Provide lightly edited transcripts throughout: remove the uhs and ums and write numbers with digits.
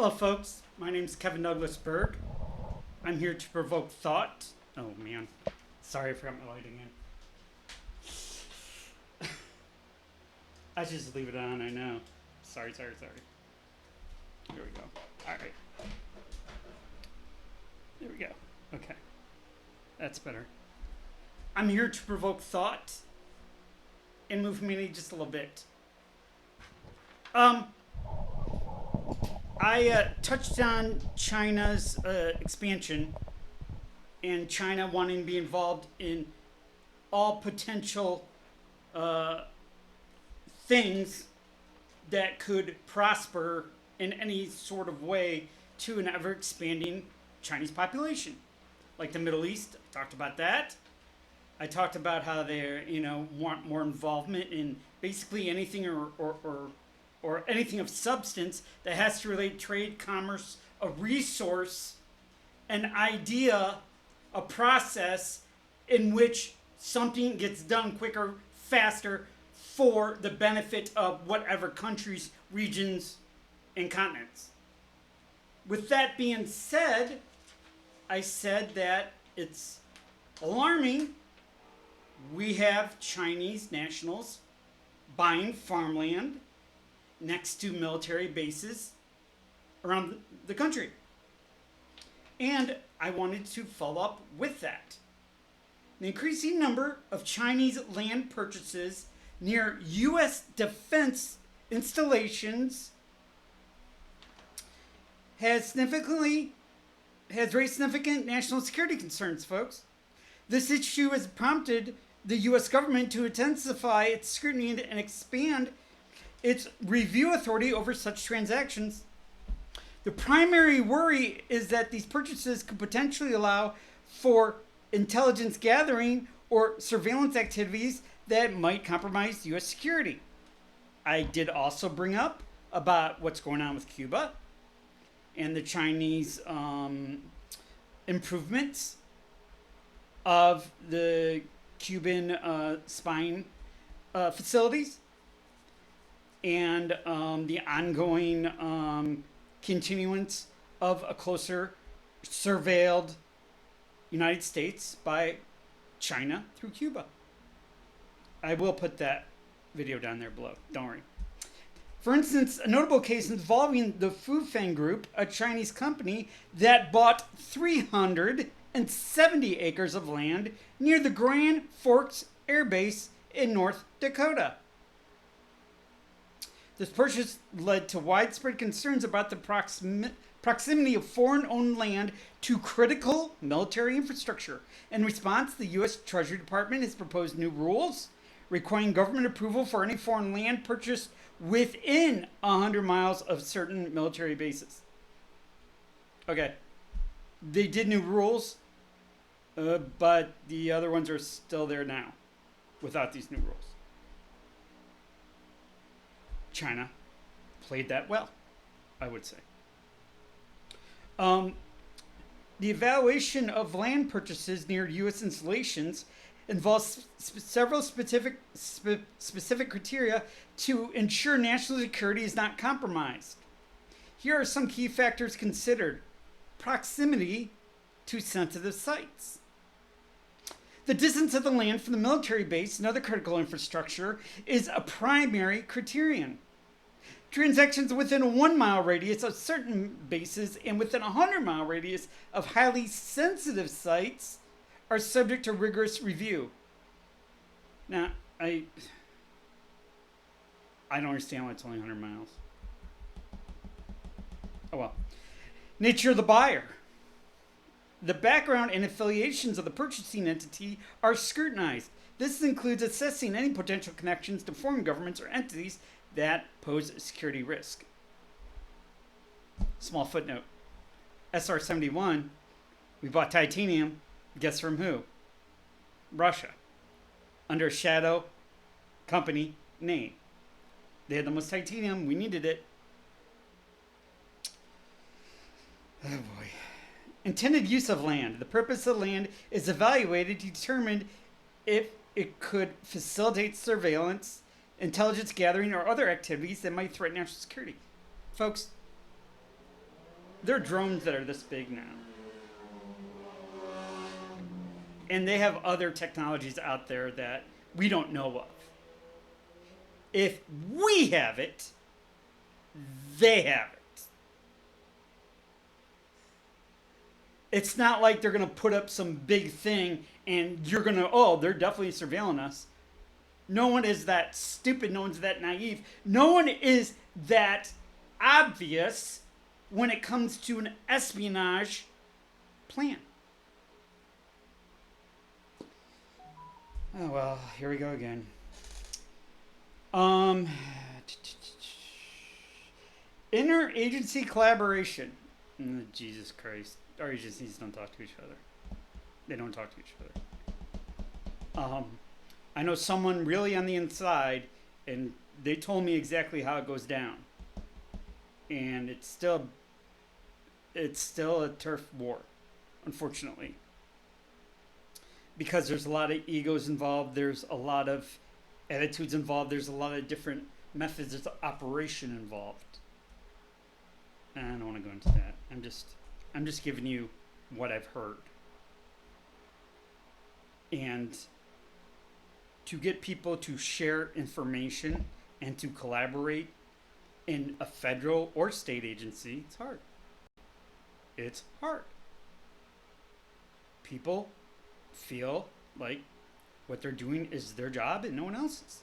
Hello, folks. My name is Kevin Douglas Berg. I'm here to provoke thought. Oh, man. Sorry, I forgot my lighting in. I should just leave it on, I know. Sorry. Here we go. All right. There we go. Okay. That's better. I'm here to provoke thought and move humanity just a little bit. I touched on China's expansion and China wanting to be involved in all potential things that could prosper in any sort of way to an ever expanding Chinese population. Like the Middle East, I talked about that. I talked about how they, want more involvement in basically anything or anything of substance that has to relate trade, commerce, a resource, an idea, a process in which something gets done quicker, faster, for the benefit of whatever countries, regions, and continents. With that being said, I said that it's alarming. We have Chinese nationals buying farmland next to military bases around the country. And I wanted to follow up with that. The increasing number of Chinese land purchases near U.S. defense installations has raised significant national security concerns, folks. This issue has prompted the U.S. government to intensify its scrutiny and expand its review authority over such transactions. The primary worry is that these purchases could potentially allow for intelligence gathering or surveillance activities that might compromise U.S. security. I did also bring up about what's going on with Cuba and the Chinese improvements of the Cuban spying facilities and the ongoing continuance of a closer surveilled United States by China through Cuba. I will put that video down there below. Don't worry. For instance, a notable case involving the Fufeng Group, a Chinese company that bought 370 acres of land near the Grand Forks Air Base in North Dakota. This purchase led to widespread concerns about the proximity of foreign-owned land to critical military infrastructure. In response, the U.S. Treasury Department has proposed new rules requiring government approval for any foreign land purchased within 100 miles of certain military bases. Okay, they did new rules, but the other ones are still there now without these new rules. China played that well, I would say. The evaluation of land purchases near U.S. installations involves several specific criteria to ensure national security is not compromised. Here are some key factors considered. Proximity to sensitive sites. The distance of the land from the military base and other critical infrastructure is a primary criterion. Transactions within a 1 mile radius of certain bases and within a 100-mile radius of highly sensitive sites are subject to rigorous review. Now, I don't understand why it's only 100 miles. Oh well. Nature of the buyer. The background and affiliations of the purchasing entity are scrutinized. This includes assessing any potential connections to foreign governments or entities that pose a security risk. Small footnote. SR-71, we bought titanium. Guess from who? Russia. Under a shadow company name. They had the most titanium. We needed it. Oh boy. Intended use of land. The purpose of land is evaluated to determine if it could facilitate surveillance, intelligence gathering, or other activities that might threaten national security. Folks, There are drones that are this big now. And they have other technologies out there that we don't know of. If we have it, they have it. It's not like they're going to put up some big thing and you're going to, oh, they're definitely surveilling us. No one is that stupid. No one's that naive. No one is that obvious when it comes to an espionage plan. Oh, well, here we go again. Interagency collaboration. Jesus Christ. Our agencies don't talk to each other. They don't talk to each other. I know someone really on the inside, and they told me exactly how it goes down. And it's still a turf war, unfortunately. Because there's a lot of egos involved, there's a lot of attitudes involved, there's a lot of different methods of operation involved. And I don't want to go into that. I'm just giving you what I've heard. And to get people to share information and to collaborate in a federal or state agency, it's hard. It's hard. People feel like what they're doing is their job and no one else's,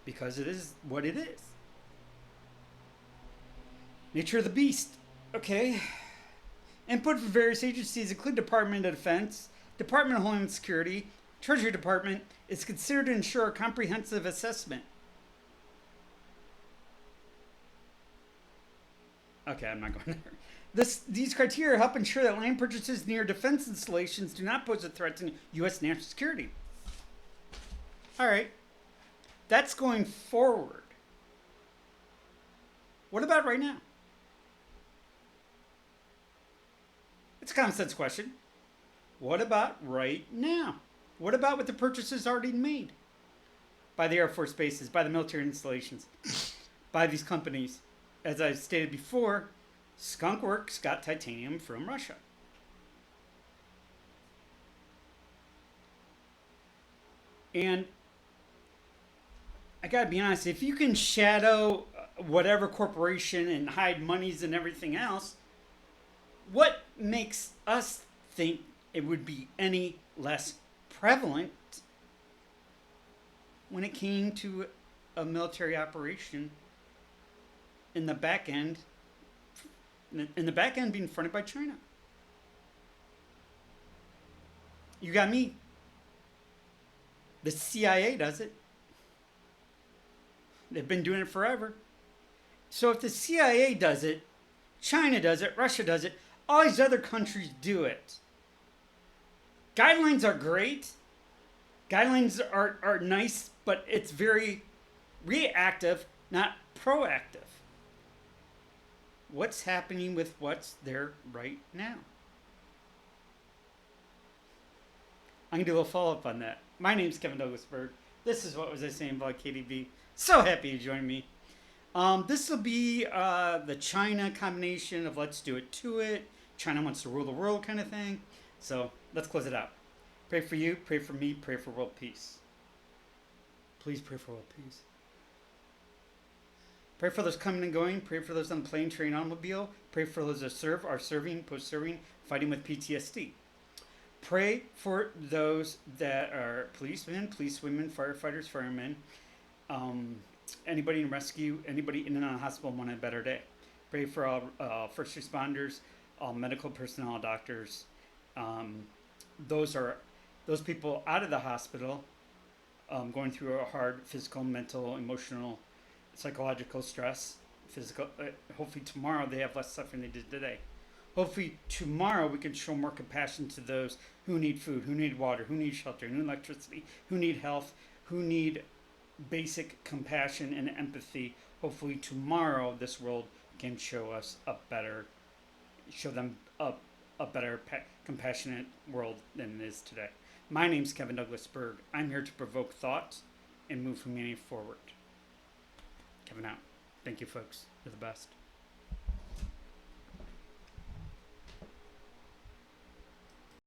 because it is what it is. Nature of the beast. Okay. Input for various agencies include Department of Defense, Department of Homeland Security, Treasury Department is considered to ensure a comprehensive assessment. Okay, I'm not going there. These criteria help ensure that land purchases near defense installations do not pose a threat to U.S. national security. All right. That's going forward. What about right now? It's a common sense question. What about right now? What about with the purchases already made by the Air Force bases, by the military installations, by these companies? As I stated before, Skunk Works got titanium from Russia. And I gotta be honest, if you can shadow whatever corporation and hide monies and everything else, what makes us think it would be any less prevalent when it came to a military operation in the back end being fronted by China? You got me. The CIA does it. They've been doing it forever. So if the CIA does it, China does it, Russia does it, all these other countries do it. Guidelines are great. Guidelines are nice, but it's very reactive, not proactive. What's happening with what's there right now? I'm going to do a follow-up on that. My name's Kevin Douglas Berg. This is What Was I Saying about KDB. So happy you joined me. This will be the China combination of let's do it to it. China wants to rule the world kind of thing. So let's close it out. Pray for you, pray for me, pray for world peace. Please pray for world peace. Pray for those coming and going. Pray for those on the plane, train, automobile. Pray for those that serve, are serving, post-serving, fighting with PTSD. Pray for those that are policemen, policewomen, firefighters, firemen, anybody in rescue, anybody in and out of the hospital want a better day. Pray for all first responders, all medical personnel, doctors. Those people out of the hospital going through a hard physical, mental, emotional, psychological stress. Physical. Hopefully tomorrow they have less suffering than they did today. Hopefully tomorrow we can show more compassion to those who need food, who need water, who need shelter, who need electricity, who need health, who need basic compassion and empathy. Hopefully tomorrow this world can show them a better compassionate world than it is today. My name's Kevin Douglas Berg. I'm here to provoke thought and move humanity forward. Kevin out. Thank you, folks. You're the best.